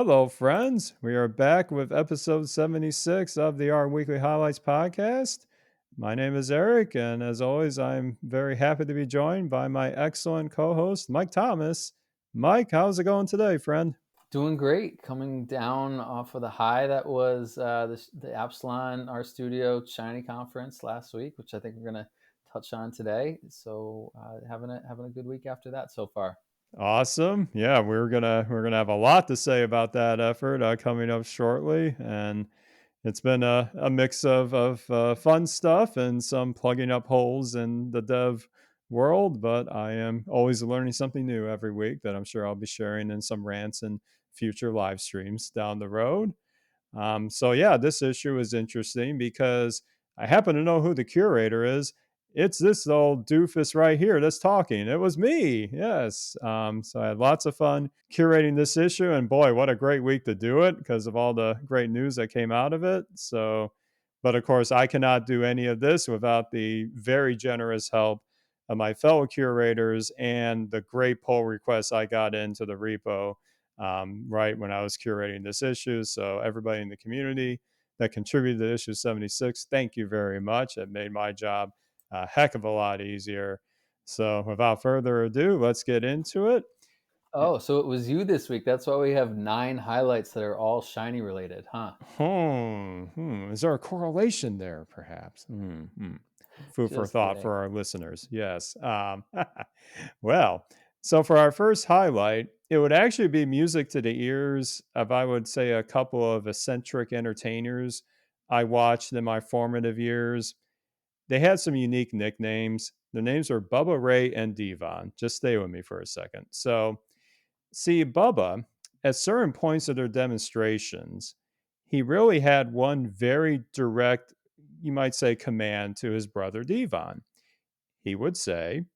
Hello, friends. We are back with episode 76 of the Our Weekly Highlights podcast. My name is Eric, and as always, I'm very happy to be joined by my excellent co host, Mike Thomas. Mike, how's it going today, friend? Doing great. Coming down off of the high that was the Epsilon R Studio Shiny Conference last week, which I think we're going to touch on today. So having a good week after that so far. Awesome. Yeah, we're gonna have a lot to say about that effort coming up shortly, and it's been a mix of fun stuff and some plugging up holes in the dev world, but I am always learning something new every week that I'm sure I'll be sharing in some rants and future live streams down the road. So yeah, this issue is interesting because I happen to know who the curator is. It's this old doofus right here that's talking. It was me. Yes. So I had lots of fun curating this issue, and boy, what a great week to do it because of all the great news that came out of it. So, but of course, I cannot do any of this without the very generous help of my fellow curators and the great pull requests I got into the repo right when I was curating this issue. So, everybody in the community that contributed to issue 76, thank you very much. It made my job a heck of a lot easier. So, without further ado, let's get into it. Oh, so it was you this week. That's why we have 9 highlights that are all shiny related, huh? Is there a correlation there, perhaps? Food for Just thought kidding. for our listeners. Yes. Well, so for our first highlight, it would actually be music to the ears of, I would say, a couple of eccentric entertainers I watched in my formative years. They had some unique nicknames. Their names were Bubba Ray and Devon. Just stay with me for a second. So, see, Bubba, at certain points of their demonstrations, he really had one very direct, you might say, command to his brother Devon. He would say,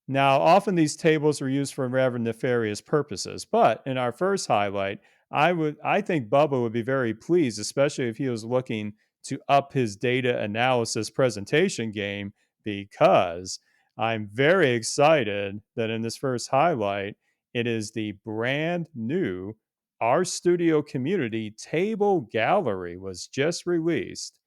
now, often these tables were used for rather nefarious purposes, but in our first highlight, I think Bubba would be very pleased, especially if he was looking to up his data analysis presentation game, because I'm very excited that in this first highlight, it is the brand new R Studio Community Table Gallery was just released.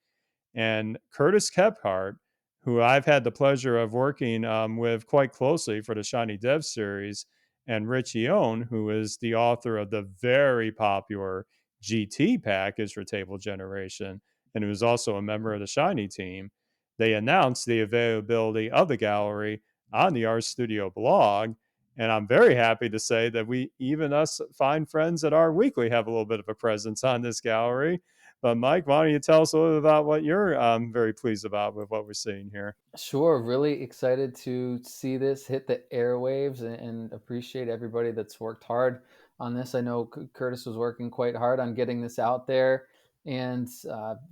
And Curtis Kephart, who I've had the pleasure of working with quite closely for the Shiny Dev series, and Rich Ione, who is the author of the very popular GT package for Table Generation, and who is also a member of the Shiny team, they announced the availability of the gallery on the Art Studio blog. And I'm very happy to say that we, even us fine friends at our weekly, have a little bit of a presence on this gallery. But Mike, why don't you tell us a little bit about what you're very pleased about with what we're seeing here? Sure, really excited to see this hit the airwaves and appreciate everybody that's worked hard on this. I know Curtis was working quite hard on getting this out there and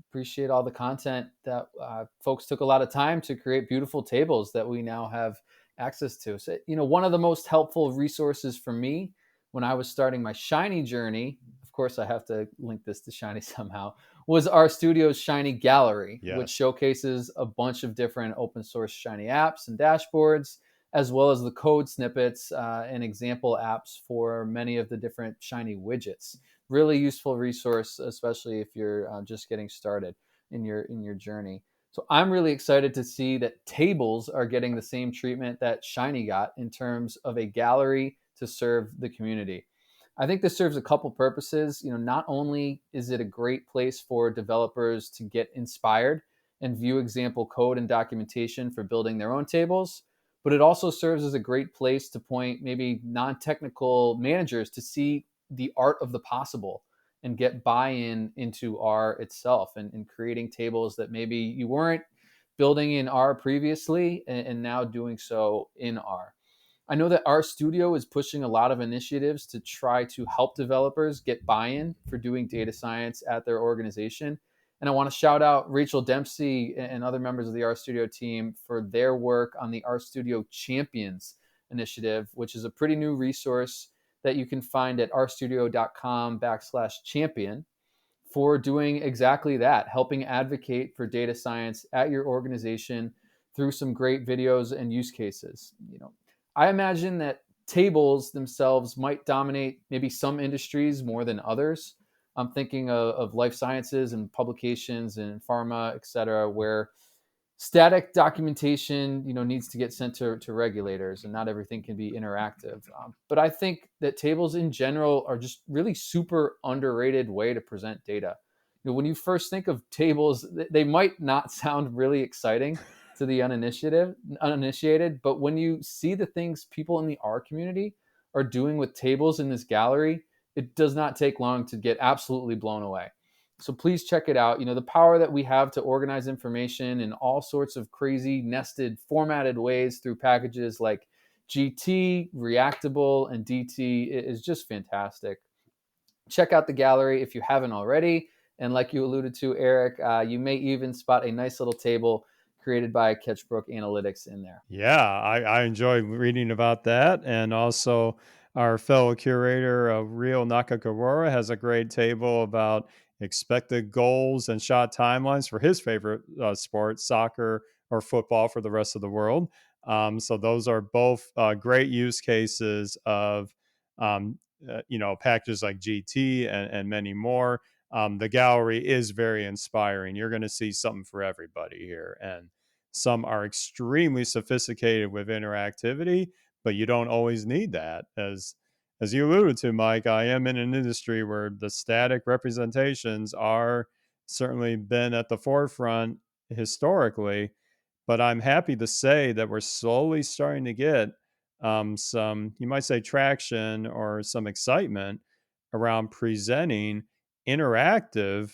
appreciate all the content that folks took a lot of time to create beautiful tables that we now have access to. So, one of the most helpful resources for me when I was starting my Shiny journey, of course, I have to link this to Shiny somehow, was our studio's Shiny Gallery, which Yes. showcases a bunch of different open source Shiny apps and dashboards, as well as the code snippets and example apps for many of the different Shiny widgets. Really useful resource, especially if you're just getting started in your journey. So I'm really excited to see that tables are getting the same treatment that Shiny got in terms of a gallery to serve the community. I think this serves a couple purposes. Not only is it a great place for developers to get inspired and view example code and documentation for building their own tables, but it also serves as a great place to point maybe non-technical managers to see the art of the possible and get buy-in into R itself and creating tables that maybe you weren't building in R previously and now doing so in R. I know that our studio is pushing a lot of initiatives to try to help developers get buy-in for doing data science at their organization. And I want to shout out Rachel Dempsey and other members of the R Studio team for their work on the R Studio Champions initiative, which is a pretty new resource that you can find at rstudio.com/champion for doing exactly that, helping advocate for data science at your organization through some great videos and use cases. I imagine that tables themselves might dominate maybe some industries more than others. I'm thinking of life sciences and publications and pharma, et cetera, where static documentation, needs to get sent to regulators, and not everything can be interactive. But I think that tables in general are just really super underrated way to present data. When you first think of tables, they might not sound really exciting to the uninitiated, but when you see the things people in the R community are doing with tables in this gallery, it does not take long to get absolutely blown away. So please check it out. The power that we have to organize information in all sorts of crazy, nested, formatted ways through packages like GT, Reactable, and DT is just fantastic. Check out the gallery if you haven't already. And like you alluded to, Eric, you may even spot a nice little table created by Catchbrook Analytics in there. Yeah, I enjoy reading about that. And also, our fellow curator, Rio Nakakawara, has a great table about expected goals and shot timelines for his favorite sport, soccer or football for the rest of the world. So, those are both great use cases of, packages like GT and many more. The gallery is very inspiring. You're going to see something for everybody here. And some are extremely sophisticated with interactivity, but you don't always need that. As you alluded to, Mike, I am in an industry where the static representations are certainly been at the forefront historically, but I'm happy to say that we're slowly starting to get some, you might say, traction or some excitement around presenting interactive,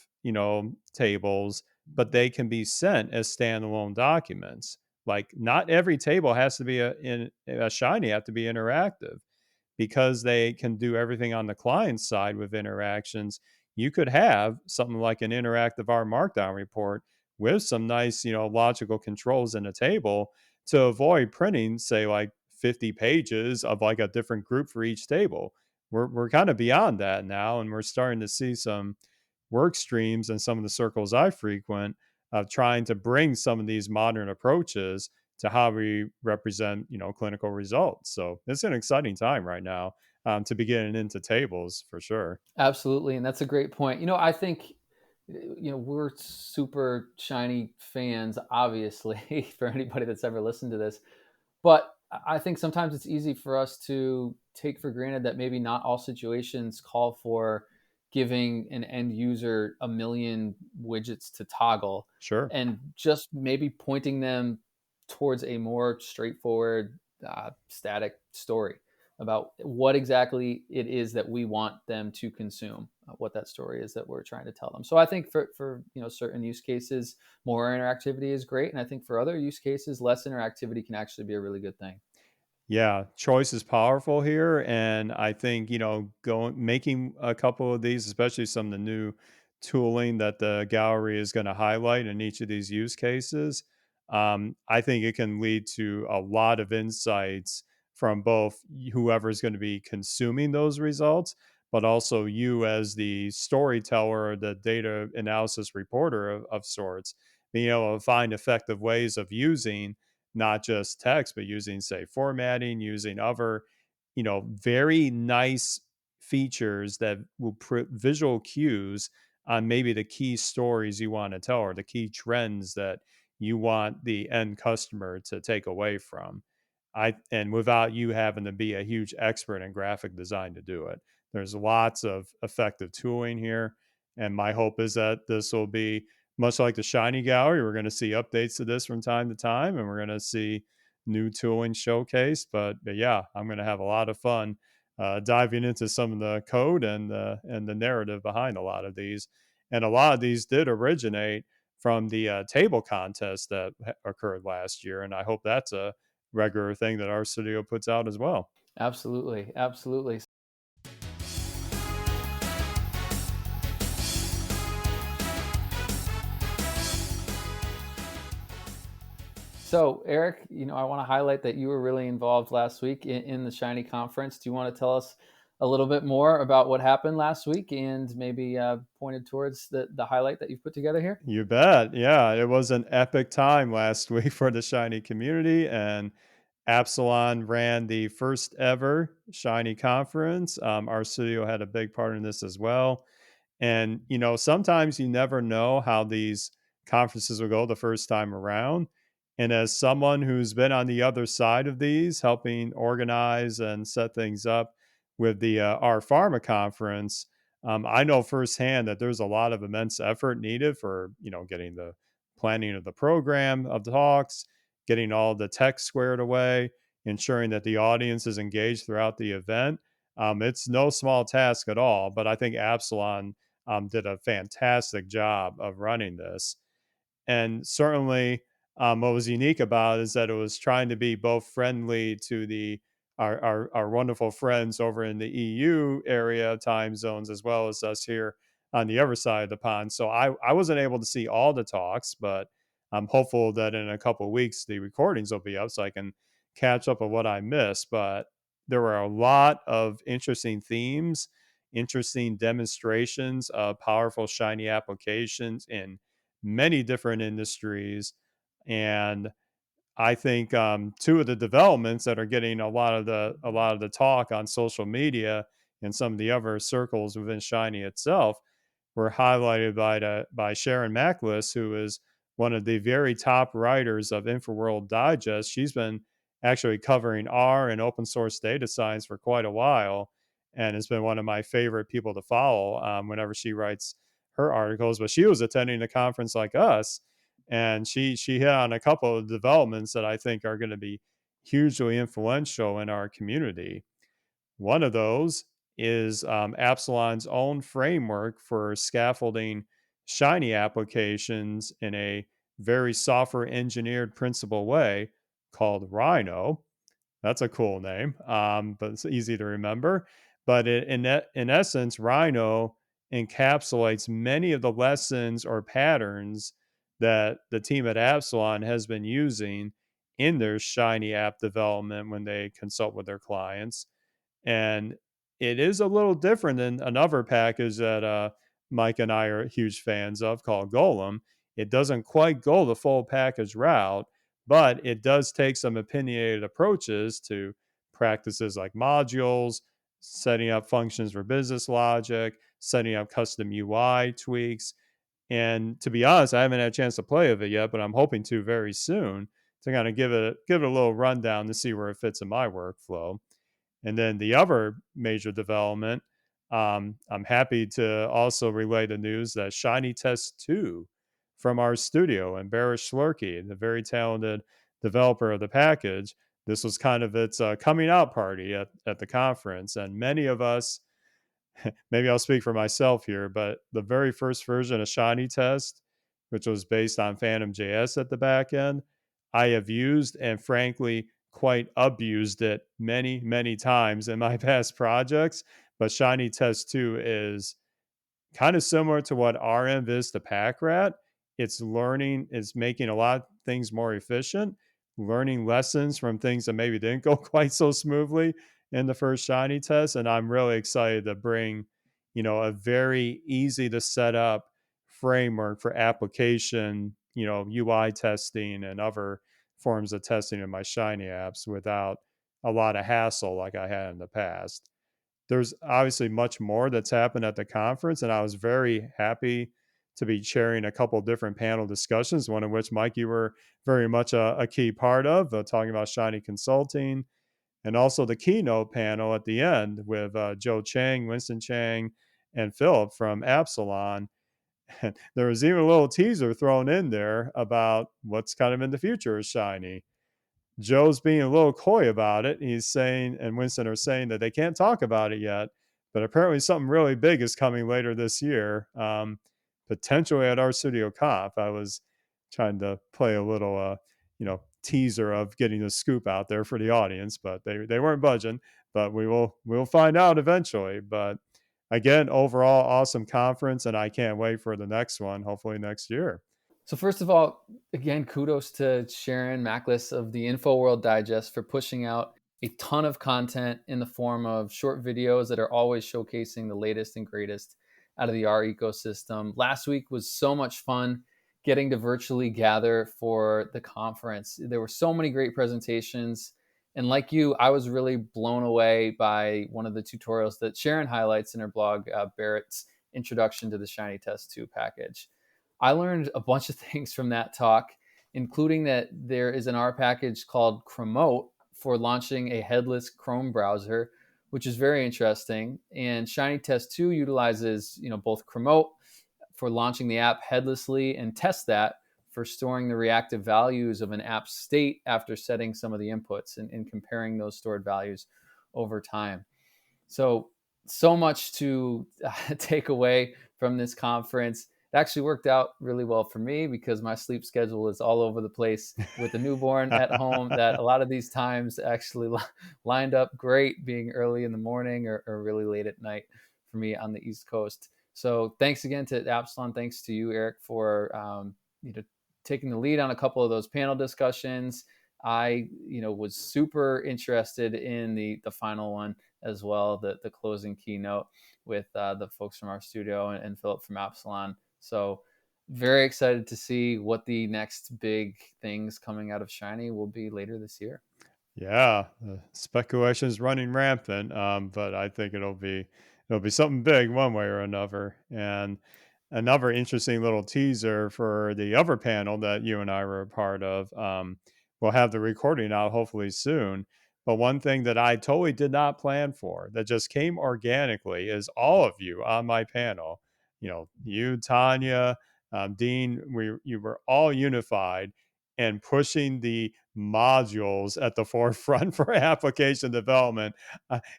tables, but they can be sent as standalone documents. Like not every table has to be in a Shiny have to be interactive because they can do everything on the client side with interactions. You could have something like an interactive R Markdown report with some nice, logical controls in a table to avoid printing, say, like 50 pages of like a different group for each table. We're kind of beyond that now, and we're starting to see some work streams and some of the circles I frequent of trying to bring some of these modern approaches to how we represent, clinical results. So it's an exciting time right now to be getting into tables for sure. Absolutely, and that's a great point. I think we're super Shiny fans, obviously, for anybody that's ever listened to this. But I think sometimes it's easy for us to take for granted that maybe not all situations call for giving an end user a million widgets to toggle, Sure. and just maybe pointing them towards a more straightforward, static story about what exactly it is that we want them to consume, what that story is that we're trying to tell them. So I think for certain use cases, more interactivity is great, and I think for other use cases, less interactivity can actually be a really good thing. Yeah, choice is powerful here, and I think going making a couple of these, especially some of the new tooling that the gallery is going to highlight in each of these use cases. I think it can lead to a lot of insights from both whoever's going to be consuming those results, but also you as the storyteller, the data analysis reporter of sorts, being able to find effective ways of using not just text, but using, say, formatting, using other, very nice features that will put visual cues on maybe the key stories you want to tell or the key trends that you want the end customer to take away from. And without you having to be a huge expert in graphic design to do it. There's lots of effective tooling here. And my hope is that this will be much like the Shiny Gallery. We're going to see updates to this from time to time, and we're going to see new tooling showcased. But yeah, I'm going to have a lot of fun diving into some of the code and the narrative behind a lot of these. And a lot of these did originate from the table contest that occurred last year, and I hope that's a regular thing that our studio puts out as well. Absolutely, absolutely. So, Eric, I want to highlight that you were really involved last week in the Shiny conference. Do you want to tell us a little bit more about what happened last week and maybe pointed towards the highlight that you've put together here? You bet. Yeah, it was an epic time last week for the Shiny community, and Absalon ran the first ever Shiny conference. Our studio had a big part in this as well. And, sometimes you never know how these conferences will go the first time around. And as someone who's been on the other side of these, helping organize and set things up with the our pharma conference, I know firsthand that there's a lot of immense effort needed for, getting the planning of the program of the talks, getting all the tech squared away, ensuring that the audience is engaged throughout the event. It's no small task at all, but I think Absalon did a fantastic job of running this. And certainly, what was unique about it is that it was trying to be both friendly to the our wonderful friends over in the EU area time zones, as well as us here on the other side of the pond. So I wasn't able to see all the talks, but I'm hopeful that in a couple of weeks the recordings will be up so I can catch up on what I missed. But there were a lot of interesting themes, interesting demonstrations of powerful shiny applications in many different industries. And I think two of the developments that are getting a lot of the talk on social media and some of the other circles within Shiny itself were highlighted by Sharon Mackless, who is one of the very top writers of InfoWorld Digest. She's been actually covering R and open source data science for quite a while, and has been one of my favorite people to follow whenever she writes her articles. But she was attending a conference like us, and she hit on a couple of developments that I think are going to be hugely influential in our community. One of those is Absalon's own framework for scaffolding Shiny applications in a very software engineered principle way called Rhino. That's a cool name, but it's easy to remember. But in essence, Rhino encapsulates many of the lessons or patterns that the team at Absalon has been using in their Shiny app development when they consult with their clients. And it is a little different than another package that Mike and I are huge fans of called Golem. It doesn't quite go the full package route, but it does take some opinionated approaches to practices like modules, setting up functions for business logic, setting up custom UI tweaks. And to be honest, I haven't had a chance to play with it yet, but I'm hoping to very soon to kind of give it a little rundown to see where it fits in my workflow. And then the other major development, I'm happy to also relay the news that Shiny Test 2 from our studio and Barish Slurkey, the very talented developer of the package, this was kind of its coming out party at the conference. And many of us, maybe I'll speak for myself here, but the very first version of Shiny Test, which was based on Phantom JS at the back end, I have used and frankly quite abused it many, many times in my past projects. But Shiny Test 2 is kind of similar to what RM is to Pack Rat. It's making a lot of things more efficient, learning lessons from things that maybe didn't go quite so smoothly in the first Shiny test. And I'm really excited to bring, a very easy to set up framework for application, UI testing and other forms of testing in my Shiny apps without a lot of hassle like I had in the past. There's obviously much more that's happened at the conference, and I was very happy to be chairing a couple different panel discussions, one of which, Mike, you were very much a key part of, talking about Shiny Consulting, and also the keynote panel at the end with Joe Chang, Winston Chang, and Philip from Absalon. And there was even a little teaser thrown in there about what's kind of in the future of Shiny. Joe's being a little coy about it. He's saying, and Winston are saying that they can't talk about it yet, but apparently something really big is coming later this year, potentially at our studio conf. I was trying to play a little, teaser of getting the scoop out there for the audience, but they weren't budging. But we'll find out eventually. But again, overall, awesome conference, and I can't wait for the next one. Hopefully next year. So first of all, again, kudos to Sharon Mackless of the InfoWorld Digest for pushing out a ton of content in the form of short videos that are always showcasing the latest and greatest out of the R ecosystem. Last week was so much fun getting to virtually gather for the conference. There were so many great presentations, And like you, I was really blown away by one of the tutorials that Sharon highlights in her blog, Barrett's Introduction to the Shiny Test 2 package. I learned a bunch of things from that talk, including that there is an R package called Chromote for launching a headless Chrome browser, which is very interesting. And Shiny Test 2 utilizes, both Chromote for launching the app headlessly and test that for storing the reactive values of an app state after setting some of the inputs and comparing those stored values over time. So much to take away from this conference. It actually worked out really well for me because my sleep schedule is all over the place with a newborn at home, that a lot of these times actually lined up great, being early in the morning or really late at night for me on the East Coast. So thanks again to Absalon. Thanks to you, Eric, for taking the lead on a couple of those panel discussions. I was super interested in the final one as well, the closing keynote with the folks from our studio and Philip from Absalon. So very excited to see what the next big things coming out of Shiny will be later this year. Yeah, speculation is running rampant, but I think it'll be something big one way or another. And another interesting little teaser for the other panel that you and I were a part of. We'll have the recording out hopefully soon. But one thing that I totally did not plan for that just came organically is all of you on my panel. You, Tanya, Dean, you were all unified and pushing the modules at the forefront for application development.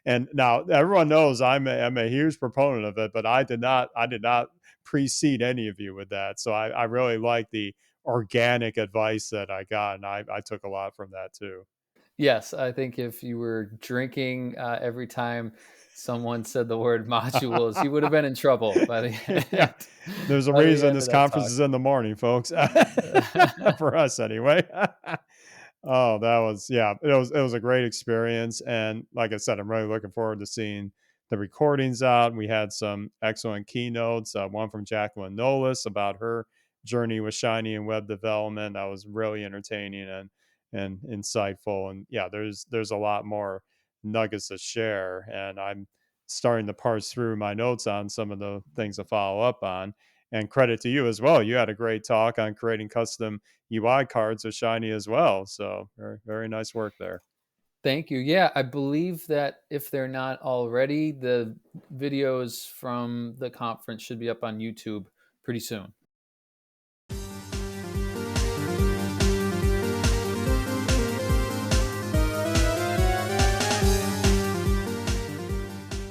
And now everyone knows I'm a huge proponent of it, but I did not precede any of you with that. So I really like the organic advice that I got, and I took a lot from that too. Yes, I think if you were drinking every time someone said the word modules, you would have been in trouble by the Yeah, there's a by the reason end this of that conference talk. is in the morning, folks. For us anyway. Oh, that was yeah, it was a great experience, and like I said, I'm really looking forward to seeing the recordings out. We had some excellent keynotes, one from Jacqueline Nolis about her journey with Shiny and web development. That was really entertaining and insightful. And yeah, there's a lot more nuggets to share, and I'm starting to parse through my notes on some of the things to follow up on. And credit to you as well. You had a great talk on creating custom UI cards with Shiny as well. So very, very nice work there. Thank you. Yeah, I believe that if they're not already, the videos from the conference should be up on YouTube pretty soon.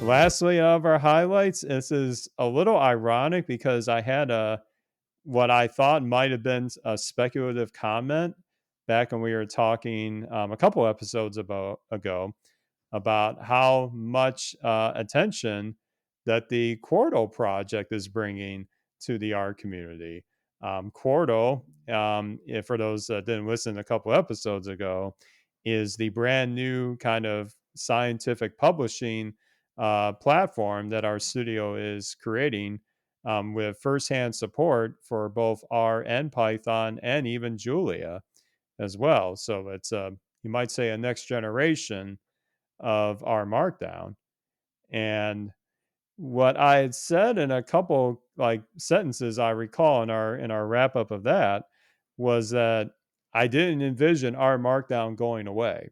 Lastly, of our highlights, this is a little ironic because I had what I thought might have been a speculative comment back when we were talking a couple episodes about how much attention that the Quarto project is bringing to the art community. Quarto, if for those that didn't listen a couple episodes ago, is the brand new kind of scientific publishing platform that our studio is creating with firsthand support for both R and Python and even Julia as well. So it's you might say a next generation of our markdown. And what I had said in a couple like sentences I recall in our wrap up of that was that I didn't envision our markdown going away.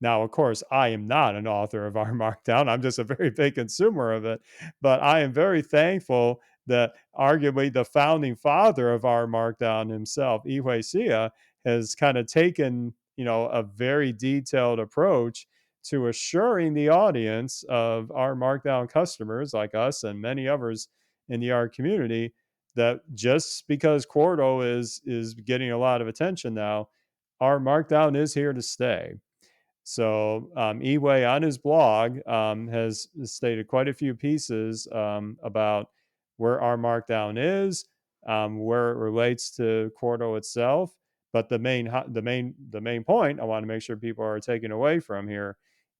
Now, of course, I am not an author of R Markdown. I'm just a very big consumer of it. But I am very thankful that arguably the founding father of R Markdown himself, Ihui Xia, has kind of taken, a very detailed approach to assuring the audience of our Markdown customers like us and many others in the art community that just because Quarto is getting a lot of attention now, our Markdown is here to stay. So Eway on his blog has stated quite a few pieces about where our markdown is, where it relates to Quarto itself. But the main point I want to make sure people are taking away from here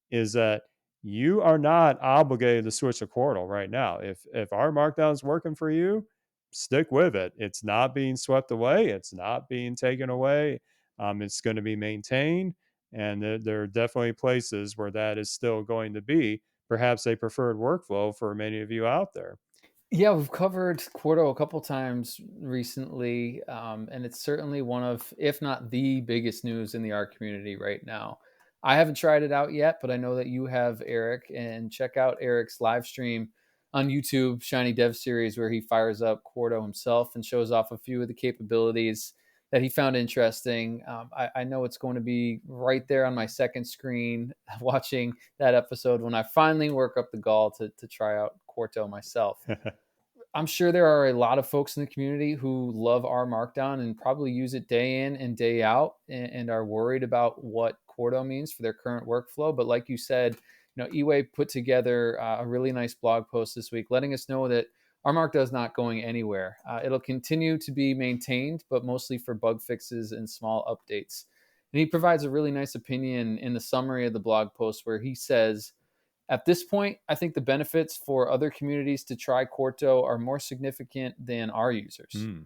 is that you are not obligated to switch to Quarto right now. If our markdown is working for you, stick with it. It's not being swept away. It's not being taken away. It's going to be maintained. And there are definitely places where that is still going to be perhaps a preferred workflow for many of you out there. Yeah, we've covered Quarto a couple times recently, and it's certainly one of, if not the biggest news in the art community right now. I haven't tried it out yet, but I know that you have, Eric, and check out Eric's live stream on YouTube, Shiny Dev Series, where he fires up Quarto himself and shows off a few of the capabilities that he found interesting. I know it's going to be right there on my second screen watching that episode when I finally work up the gall to try out Quarto myself. I'm sure there are a lot of folks in the community who love R Markdown and probably use it day in and day out, and are worried about what Quarto means for their current workflow. But like you said, eWay put together a really nice blog post this week letting us know that R Markdown is not going anywhere. It'll continue to be maintained, but mostly for bug fixes and small updates. And he provides a really nice opinion in the summary of the blog post where he says, at this point, I think the benefits for other communities to try Quarto are more significant than our users. Hmm.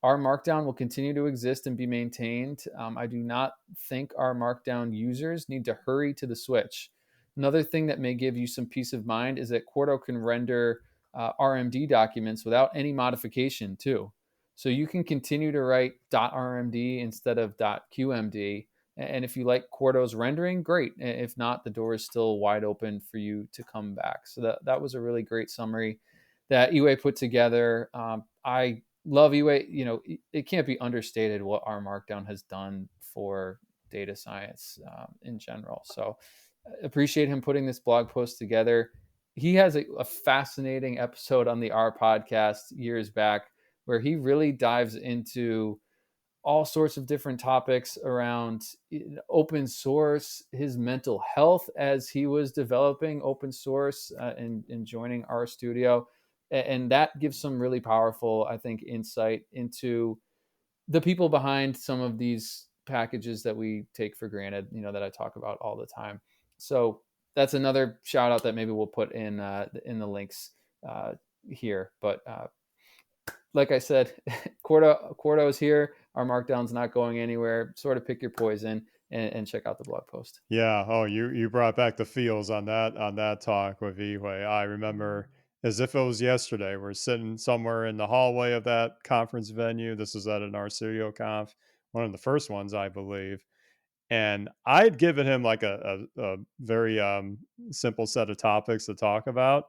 Our Markdown will continue to exist and be maintained. I do not think our Markdown users need to hurry to the switch. Another thing that may give you some peace of mind is that Quarto can render RMD documents without any modification, too. So you can continue to write .rmd instead of .qmd. And if you like Quarto's rendering, great. If not, the door is still wide open for you to come back. So that was a really great summary that eWay put together. I love eWay. It can't be understated what R Markdown has done for data science in general. So appreciate him putting this blog post together. He has a fascinating episode on the R podcast years back where he really dives into all sorts of different topics around open source, his mental health as he was developing open source and joining our studio. And that gives some really powerful, I think, insight into the people behind some of these packages that we take for granted, that I talk about all the time. So that's another shout out that maybe we'll put in the links here. But like I said, Quarto is here. Our Markdown's not going anywhere. Sort of pick your poison and check out the blog post. Yeah. Oh, you brought back the feels on that talk with Iway. I remember as if it was yesterday. We're sitting somewhere in the hallway of that conference venue. This is at an RStudio Conf, one of the first ones, I believe. And I'd given him like a very simple set of topics to talk about.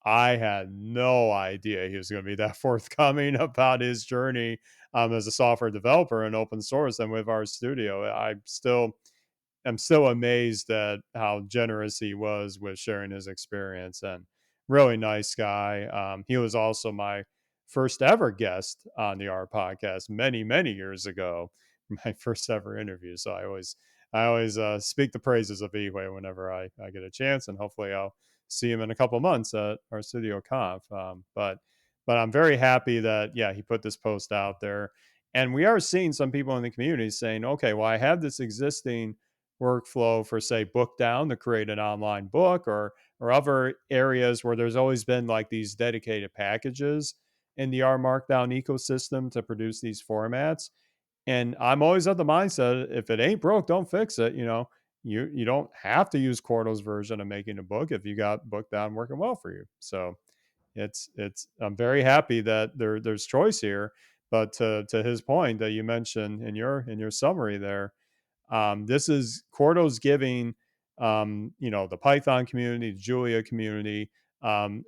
I had no idea he was going to be that forthcoming about his journey as a software developer in open source and with our studio. I'm still amazed at how generous he was with sharing his experience, and really nice guy. He was also my first ever guest on the R podcast many years ago, my first ever interview. So I always speak the praises of Eway whenever I get a chance, and hopefully I'll see him in a couple months at our Studio Conf. But I'm very happy that he put this post out there, and we are seeing some people in the community saying, okay, well, I have this existing workflow for, say, Bookdown to create an online book, or other areas where there's always been like these dedicated packages in the R Markdown ecosystem to produce these formats. And I'm always of the mindset, if it ain't broke, don't fix it. You don't have to use Quarto's version of making a book if you got Bookdown working well for you. So it's I'm very happy that there's choice here. But to his point that you mentioned in your summary there, this is Quarto's giving, the Python community, the Julia community,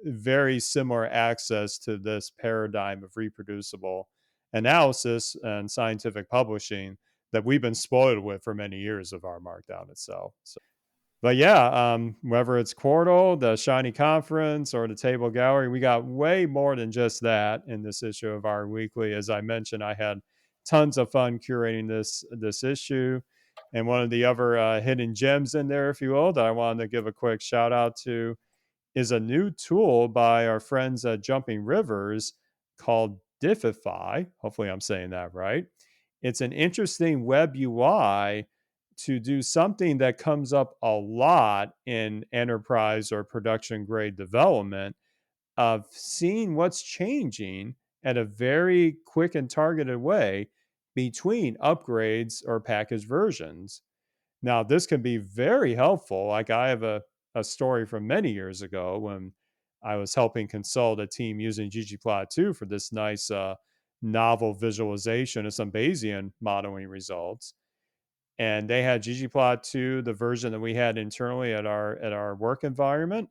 very similar access to this paradigm of reproducible analysis and scientific publishing that we've been spoiled with for many years of our Markdown itself. But whether it's Quarto, the Shiny Conference, or the Table Gallery, we got way more than just that in this issue of our weekly. As I mentioned, I had tons of fun curating this issue. And one of the other hidden gems in there, if you will, that I wanted to give a quick shout out to is a new tool by our friends at Jumping Rivers called Diffify. Hopefully, I'm saying that right. It's an interesting web UI to do something that comes up a lot in enterprise or production grade development, of seeing what's changing at a very quick and targeted way between upgrades or package versions. Now, this can be very helpful. Like I have a story from many years ago when I was helping consult a team using ggplot2 for this nice novel visualization of some Bayesian modeling results. And they had ggplot2, the version that we had internally at our work environment,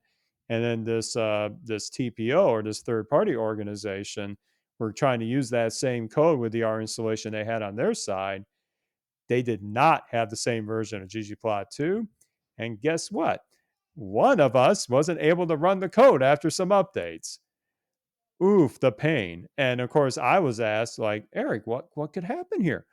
and then this TPO, or this third party organization, were trying to use that same code with the R installation they had on their side. They did not have the same version of ggplot2. And guess what? One of us wasn't able to run the code after some updates. Oof, the pain. And of course, I was asked, like, Eric, what could happen here?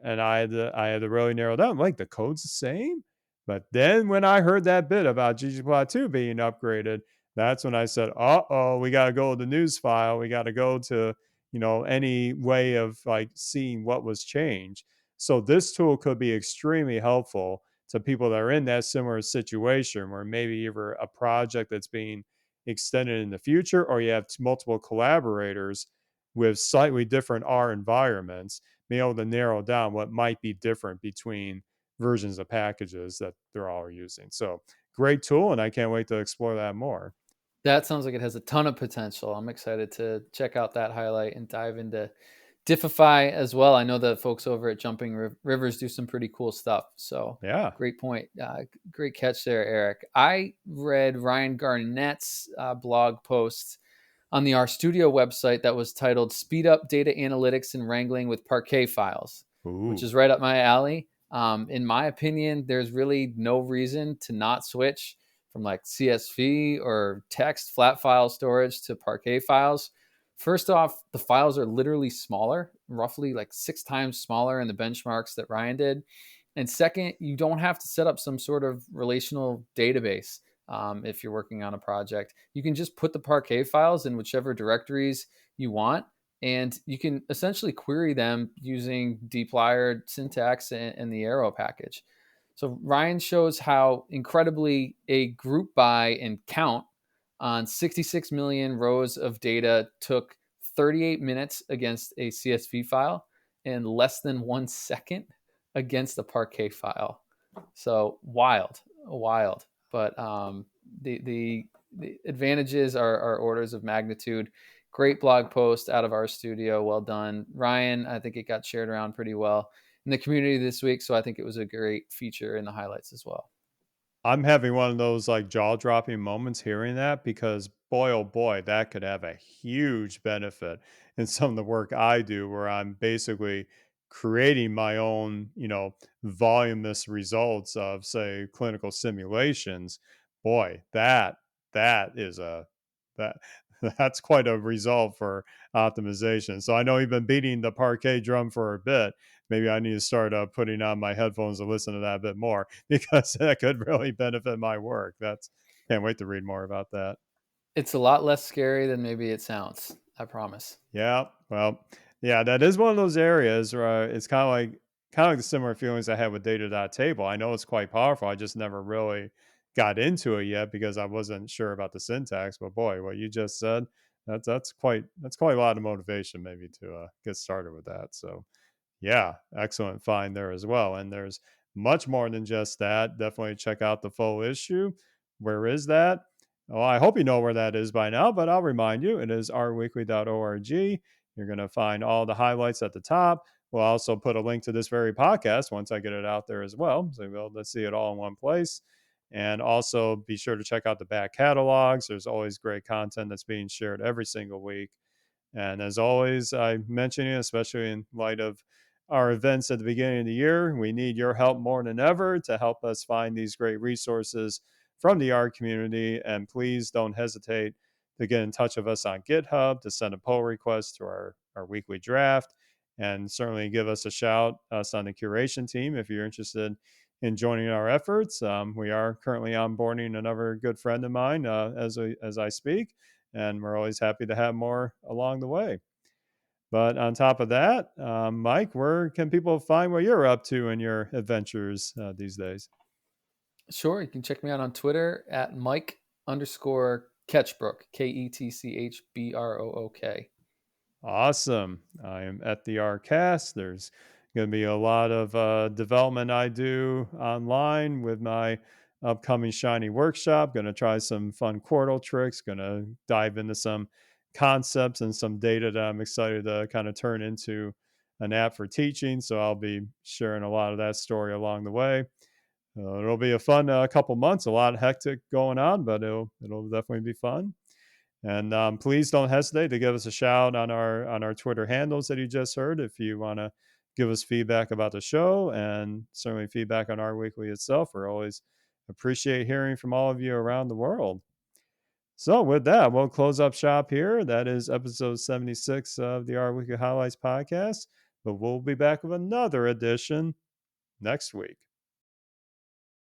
And I had to really narrow down. Like, the code's the same. But then when I heard that bit about ggplot2 being upgraded, that's when I said, "Uh-oh, we got to go to the news file. We got to go to, any way of like seeing what was changed." So this tool could be extremely helpful to people that are in that similar situation where maybe you're a project that's being extended in the future, or you have multiple collaborators with slightly different R environments, being able to narrow down what might be different between versions of packages that they're all using. So great tool, and I can't wait to explore that more. That sounds like it has a ton of potential. I'm excited to check out that highlight and dive into Diffify as well. I know the folks over at Jumping Rivers do some pretty cool stuff. So Yeah. great point. Great catch there, Eric. I read Ryan Garnett's blog post on the RStudio website that was titled Speed Up Data Analytics and Wrangling with Parquet Files, which Ooh. is right up my alley. In my opinion, there's really no reason to not switch from like CSV or text flat file storage to Parquet files. First off, the files are literally smaller, roughly like 6 times smaller in the benchmarks that Ryan did. And second, you don't have to set up some sort of relational database if you're working on a project. You can just put the Parquet files in whichever directories you want, and you can essentially query them using dplyr syntax and the arrow package. So Ryan shows how incredibly a group by and count on 66 million rows of data took 38 minutes against a CSV file and less than 1 second against a Parquet file. So wild, wild. But the advantages are orders of magnitude. Great blog post out of RStudio. Well done, Ryan. I think it got shared around pretty well in the community this week, so I think it was a great feature in the highlights as well. I'm having one of those like jaw dropping moments hearing that, because boy, oh boy, that could have a huge benefit in some of the work I do, where I'm basically creating my own, voluminous results of, say, clinical simulations. Boy, that is that that's quite a result for optimization. So I know you've been beating the Parquet drum for a bit. Maybe I need to start putting on my headphones to listen to that a bit more, because that could really benefit my work. That's Can't wait to read more about that. It's a lot less scary than maybe it sounds. I promise. Yeah, well, yeah, that is one of those areas where it's kind of like the similar feelings I had with data.table. I know it's quite powerful. I just never really got into it yet because I wasn't sure about the syntax. But boy, what you just said, that's quite a lot of motivation maybe to get started with that. So yeah, excellent find there as well. And there's much more than just that. Definitely check out the full issue. Where is that? Well, I hope you know where that is by now, but I'll remind you, it is rweekly.org. You're going to find all the highlights at the top. We'll also put a link to this very podcast once I get it out there as well. So you'll be able to see it all in one place. And also be sure to check out the back catalogs. There's always great content that's being shared every single week. And as always, I mention it, especially in light of our events at the beginning of the year, we need your help more than ever to help us find these great resources from the art community. And please don't hesitate to get in touch with us on GitHub, to send a pull request to our weekly draft, and certainly give us a shout, us on the curation team, if you're interested in joining our efforts. We are currently onboarding another good friend of mine as I speak, and we're always happy to have more along the way. But on top of that, Mike, where can people find what you're up to in your adventures these days? Sure, you can check me out on Twitter at Mike_Ketchbrook, KETCHBROOK. Awesome. I am at the Rcast. There's Going to be a lot of development I do online with my upcoming Shiny workshop. Going to try some fun Quartal tricks. Going to dive into some concepts and some data that I'm excited to kind of turn into an app for teaching. So I'll be sharing a lot of that story along the way. It'll be a fun couple months. A lot of hectic going on, but it'll definitely be fun. And please don't hesitate to give us a shout on our Twitter handles that you just heard if you want to give us feedback about the show and certainly feedback on our weekly itself. We're always appreciate hearing from all of you around the world. So with that, we'll close up shop here. That is episode 76 of the Our Weekly Highlights podcast. But we'll be back with another edition next week.